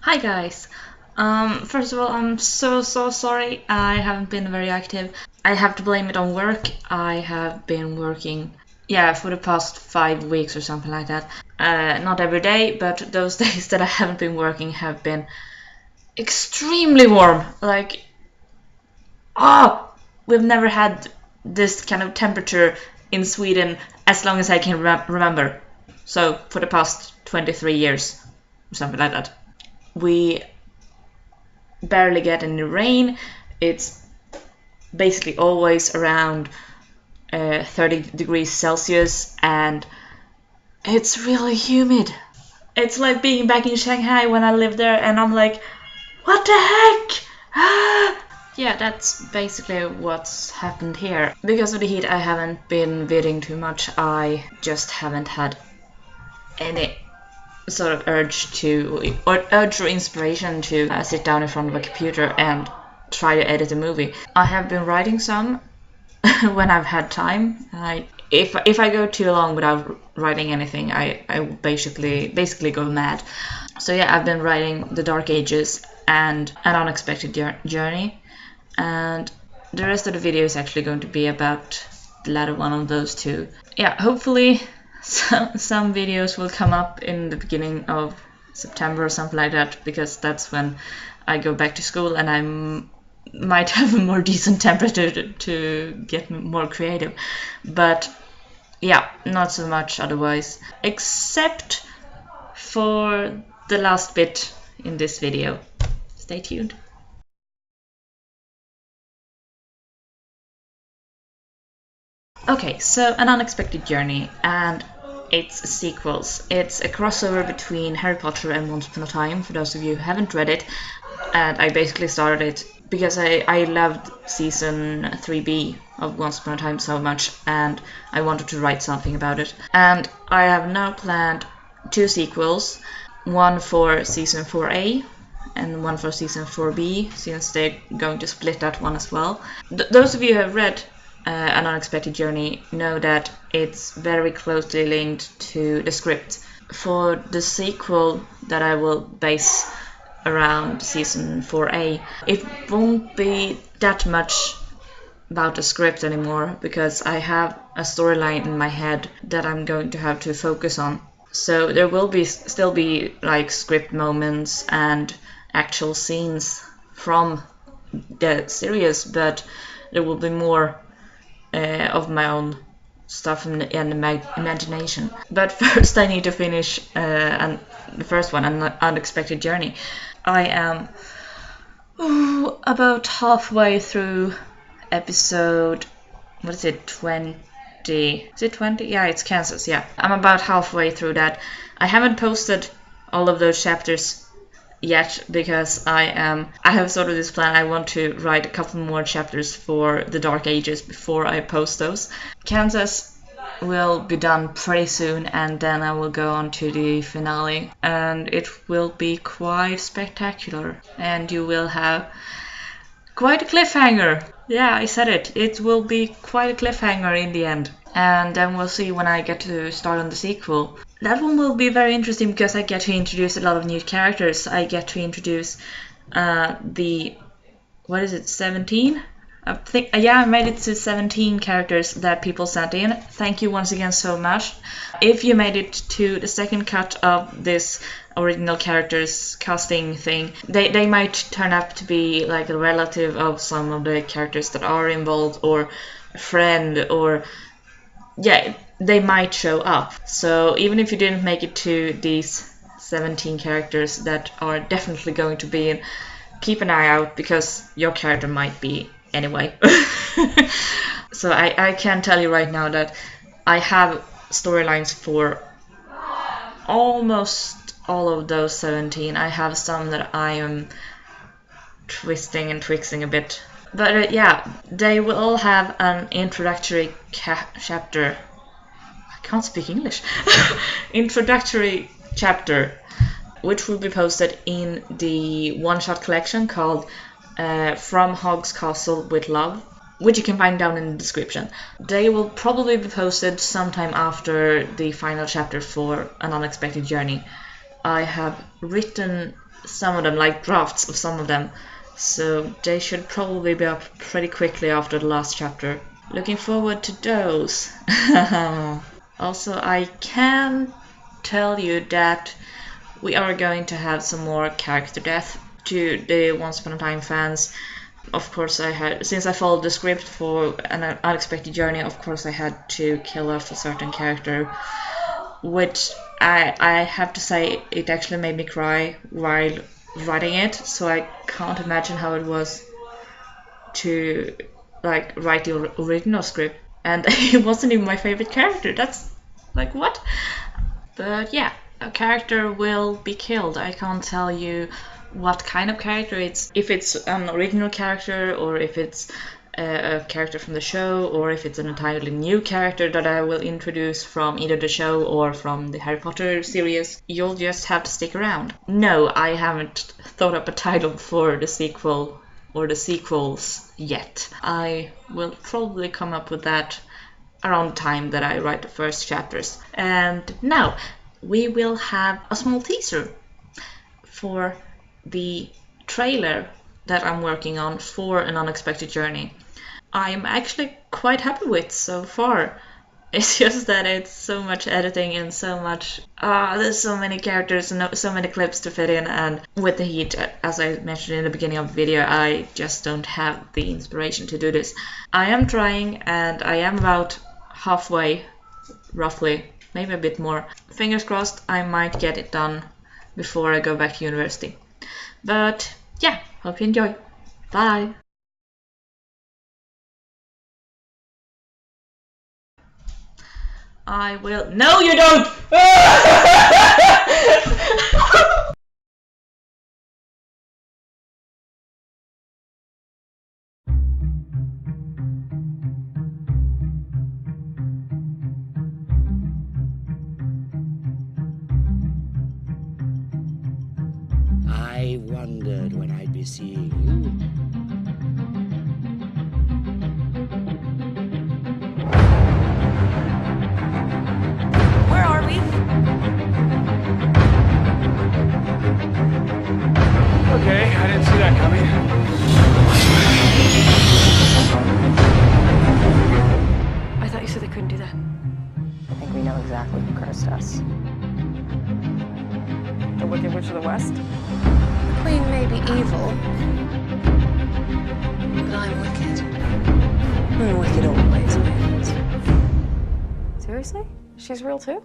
Hi guys. First of all, I'm so sorry I haven't been very active. I have to blame it on work. I have been working, for the past 5 weeks or something like that. Not every day, but those days that I haven't been working have been extremely warm. We've never had this kind of temperature in Sweden as long as I can remember. So for the past 23 years, or something like that. We barely get any rain. It's basically always around 30 degrees Celsius, and it's really humid. It's like being back in Shanghai when I lived there, and I'm like, what the heck? Yeah, that's basically what's happened here. Because of the heat, I haven't been vidding too much. I just haven't had any sort of urge or inspiration to sit down in front of a computer and try to edit a movie. I have been writing some when I've had time. If I go too long without writing anything, I basically go mad. So yeah, I've been writing The Dark Ages and An Unexpected Journey, and the rest of the video is actually going to be about the latter one of those two. Yeah, hopefully some videos will come up in the beginning of September or something like that, because that's when I go back to school and I might have a more decent temperature to get more creative. But yeah, not so much otherwise, except for the last bit in this video. Stay tuned. Okay, so An Unexpected Journey and its sequels. It's a crossover between Harry Potter and Once Upon a Time, for those of you who haven't read it. And I basically started it because I loved season 3B of Once Upon a Time so much, and I wanted to write something about it. And I have now planned 2 sequels, one for season 4A and one for season 4B, since they're going to split that one as well. Those of you who have read An Unexpected Journey know that it's very closely linked to the script. For the sequel that I will base around season 4A, it won't be that much about the script anymore, because I have a storyline in my head that I'm going to have to focus on. So there will still be like script moments and actual scenes from the series, but there will be more of my own stuff and imagination. But first I need to finish the first one, An Unexpected Journey. I am about halfway through episode, what is it, 20? Is it 20? Yeah, it's Kansas, yeah. I'm about halfway through that. I haven't posted all of those chapters yet, because I have sort of this plan. I want to write a couple more chapters for The Dark Ages before I post those. Kansas will be done pretty soon, and then I will go on to the finale, and it will be quite spectacular, and you will have quite a cliffhanger. Yeah, I said it. It will be quite a cliffhanger in the end. And then we'll see when I get to start on the sequel. That one will be very interesting because I get to introduce a lot of new characters. I get to introduce what is it, 17? I made it to 17 characters that people sent in. Thank you once again so much. If you made it to the second cut of this original characters casting thing, they might turn up to be like a relative of some of the characters that are involved, or a friend, or yeah, they might show up. So even if you didn't make it to these 17 characters that are definitely going to be in, keep an eye out, because your character might be anyway. So I can tell you right now that I have storylines for almost all of those 17. I have some that I am twisting and twixing a bit. But yeah, they will all have an introductory chapter. I can't speak English. Introductory chapter, which will be posted in the one-shot collection called From Hog's Castle with Love, which you can find down in the description. They will probably be posted sometime after the final chapter for An Unexpected Journey. I have written some of them, like drafts of some of them, so they should probably be up pretty quickly after the last chapter. Looking forward to those. Also, I can tell you that we are going to have some more character death. To the Once Upon a Time fans, of course since I followed the script for An Unexpected Journey, of course I had to kill off a certain character, which I have to say it actually made me cry while writing it, so I can't imagine how it was to like write the original script, and it wasn't even my favorite character. That's like, what? But yeah, a character will be killed. I can't tell you what kind of character it's, if it's an original character or if it's a character from the show, or if it's an entirely new character that I will introduce from either the show or from the Harry Potter series. You'll just have to stick around. No, I haven't thought up a title for the sequel or the sequels yet. I will probably come up with that around the time that I write the first chapters. And now we will have a small teaser for the trailer that I'm working on for An Unexpected Journey. I'm actually quite happy with so far. It's just that it's so much editing and so much... there's so many characters and so many clips to fit in, and with the heat, as I mentioned in the beginning of the video, I just don't have the inspiration to do this. I am trying, and I am about halfway, roughly, maybe a bit more. Fingers crossed I might get it done before I go back to university. But yeah, hope you enjoy. Bye! I will... No, you don't! I wondered when I'd be seeing you. Where are we? Okay, I didn't see that coming. I thought you said they couldn't do that. I think we know exactly who cursed us. The Wicked Witch of the West? The Queen may be evil, but I'm wicked. I'm wicked always wins. Seriously? She's real too?